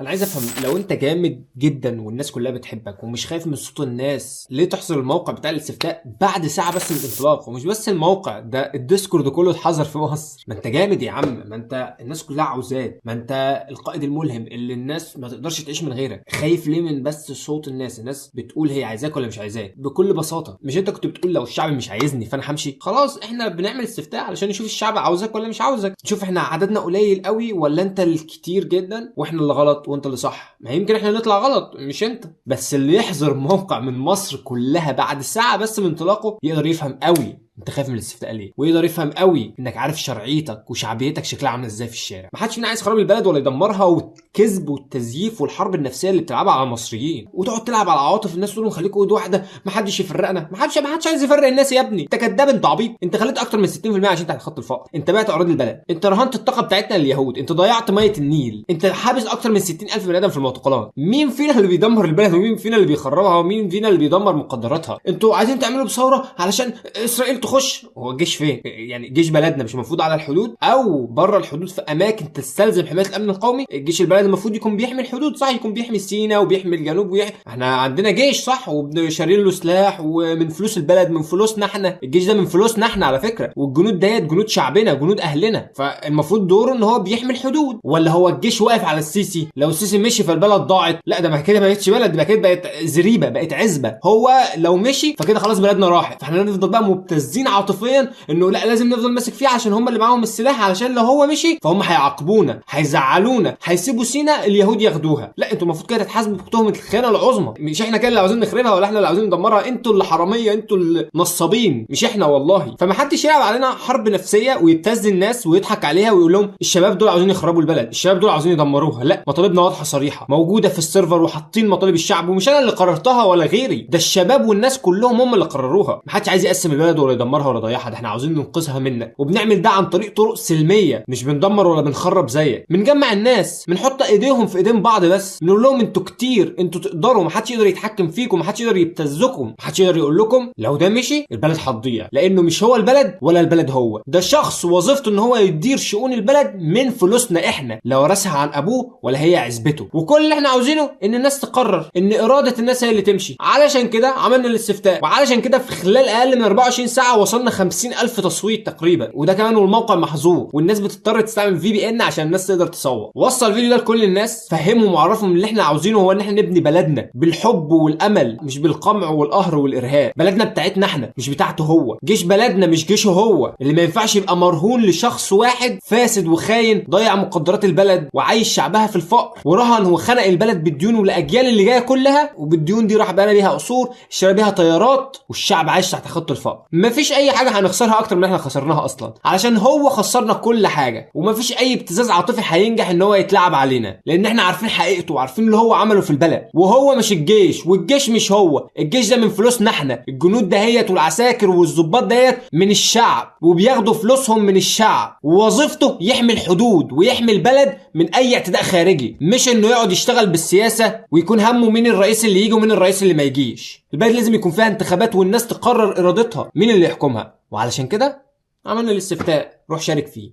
انا عايز افهم، لو انت جامد جدا والناس كلها بتحبك ومش خايف من صوت الناس، ليه تحظر الموقع بتاع الاستفتاء بعد ساعه بس من الانطلاق؟ ومش بس الموقع ده، الديسكورد كله اتحظر في مصر. ما انت جامد يا عم، ما انت الناس كلها عاوزاك، ما انت القائد الملهم اللي الناس ما تقدرش تعيش من غيرك. خايف ليه من بس صوت الناس؟ الناس بتقول هي عايزاك ولا مش عايزاك بكل بساطه. مش انت كنت بتقول لو الشعب مش عايزني فانا همشي؟ خلاص احنا بنعمل استفتاء علشان نشوف الشعب عاوزك ولا مش عاوزك، نشوف احنا عددنا قليل قوي ولا انت الكتير جدا واحنا اللي غلط وانت اللي صح. ما يمكن احنا نطلع غلط مش انت. بس اللي يحظر موقع من مصر كلها بعد ساعه بس من انطلاقه يقدر يفهم قوي انت خايف من الاستفتاء ليه، ويقدر يفهم قوي انك عارف شرعيتك وشعبيتك شكلها عامله ازاي في الشارع. ما حدش فينا عايز خراب البلد ولا يدمرها، والكذب والتزييف والحرب النفسيه اللي بتلعبها على المصريين وتقعد تلعب على عواطف الناس، تقول لهم خليكوا ايد واحده، ما حدش يفرقنا. ما حدش عايز يفرق الناس يا ابني، انت كداب، انت عبيط. انت خليت اكتر من 60% عشان تحت خط الفقر، انت بعت اراضي البلد، انت رهنت الطاقه بتاعتنا لليهود، انت ضيعت ميه النيل، انت حابس اكتر من 60,000 بني ادم في المعتقلات. مين فينا اللي بيدمر البلد ومين فينا اللي بيخربها ومين فينا اللي بيدمر مقدراتها؟ انتوا عايزين تعملوا بثوره علشان اسرائيل تخش. هو الجيش فين؟ يعني جيش بلدنا مش المفروض على الحدود او بره الحدود في اماكن تستلزم حمايه الامن القومي؟ الجيش البلد المفروض يكون بيحمي الحدود، صح، يكون بيحمي سيناء وبيحمي الجنوب احنا عندنا جيش صح، وشارين له سلاح ومن فلوس البلد، من فلوسنا احنا. الجيش ده من فلوسنا احنا على فكره، والجنود ديت جنود شعبنا، جنود اهلنا، فالمفروض دوره ان هو بيحمي الحدود. ولا هو الجيش واقف على السيسي؟ لو السيسي مشي فالبلد ضاعت؟ لا، ده ما كده ما بقتش بلد، ده كده بقت زريبه، بقت عزبه. هو لو مشي فكده خلاص بلدنا راحت، فاحنا نفضل بقى مبتزين عاطفيا انه لا لازم نفضل ماسك فيه عشان هم اللي معاهم السلاح، علشان لو هو مشي فهم هيعاقبونا، هيزعلونا، هيسيبوا سينا اليهود ياخدوها. لا، انتوا المفروض كده تتحاسبوا بتهمه الخيانه العظمى. مش احنا كده اللي عاوزين نخربها ولا احنا اللي عاوزين ندمرها، انتوا اللي حراميه، انتوا اللي نصابين، مش احنا والله. فما حدش يلعب علينا حرب نفسيه ويبتز الناس ويضحك عليها ويقول لهم الشباب دول عاوزين يخربوا البلد، الشباب دول عاوزين يدمروها. لا، مطالبنا واضحه صريحه موجوده في السيرفر وحاطين مطالب الشعب، ومش انا اللي قررتها ولا غيري، ده الشباب والناس كلهم هم اللي قرروها. ما حدش عايز يقسم البلد ولا يدمرها ولا يضيعها، ده احنا عاوزين ننقذها منك، وبنعمل ده عن طريق طرق سلميه، مش بندمر ولا بنخرب زيك. بنجمع الناس، بنحط ايديهم في ايدين بعض، بس نقول لهم انتوا كتير، انتوا تقدروا، ما حدش يقدر يتحكم فيكم، ما حدش يقدر يبتزكم، ما حدش يقدر يقول لكم لو ده مشي البلد هتضيع، لانه مش هو البلد ولا البلد هو، ده شخص وظيفته ان هو يدير شؤون البلد من فلوسنا احنا، لا ورثها عن ابوه ولا هي عزبته. وكل اللي احنا عاوزينه ان الناس تقرر، ان اراده الناس هي اللي تمشي. علشان كده عملنا الاستفتاء، وعلشان كده في خلال اقل من 24 ساعه وصلنا 50,000 تصويت تقريبا، وده كمان والموقع محظور، والناس بتضطر تستعمل VPN عشان الناس تقدر تصوت. وصل الفيديو ده لكل الناس، فهمهم وعرفهم اللي احنا عاوزينه هو ان احنا نبني بلدنا بالحب والامل، مش بالقمع والقهر والارهاب. بلدنا بتاعتنا احنا مش بتاعته هو، جيش بلدنا مش جيشه هو، اللي ما ينفعش يبقى مرهون لشخص واحد فاسد وخاين ضيع مقدرات البلد وعايش شعبها في الفقر، ورهن وخنق البلد بالديون والاجيال اللي جايه كلها، وبالديون دي راح بقى بيها قصور، اشترى بيها طيارات، والشعب عايش تحت خط الفقر. مفيش اي حاجه هنخسرها اكتر من احنا خسرناها اصلا، علشان هو خسرنا كل حاجه، ومفيش اي ابتزاز عاطفي هينجح ان هو يتلعب علينا، لان احنا عارفين حقيقته وعارفين اللي هو عمله في البلد. وهو مش الجيش، والجيش مش هو، الجيش ده من فلوسنا احنا، الجنود دهيت والعساكر والضباط دهيت من الشعب، وبياخدوا فلوسهم من الشعب، ووظيفته يحمي الحدود ويحمي البلد من اي اعتداء خارجي، مش انه يقعد يشتغل بالسياسه ويكون همه مين الرئيس اللي يجي ومين الرئيس اللي ما يجيش. البلد لازم يكون فيها انتخابات والناس تقرر ارادتها مين اللي يحكمها، وعلشان كده عملنا الاستفتاء، روح شارك فيه.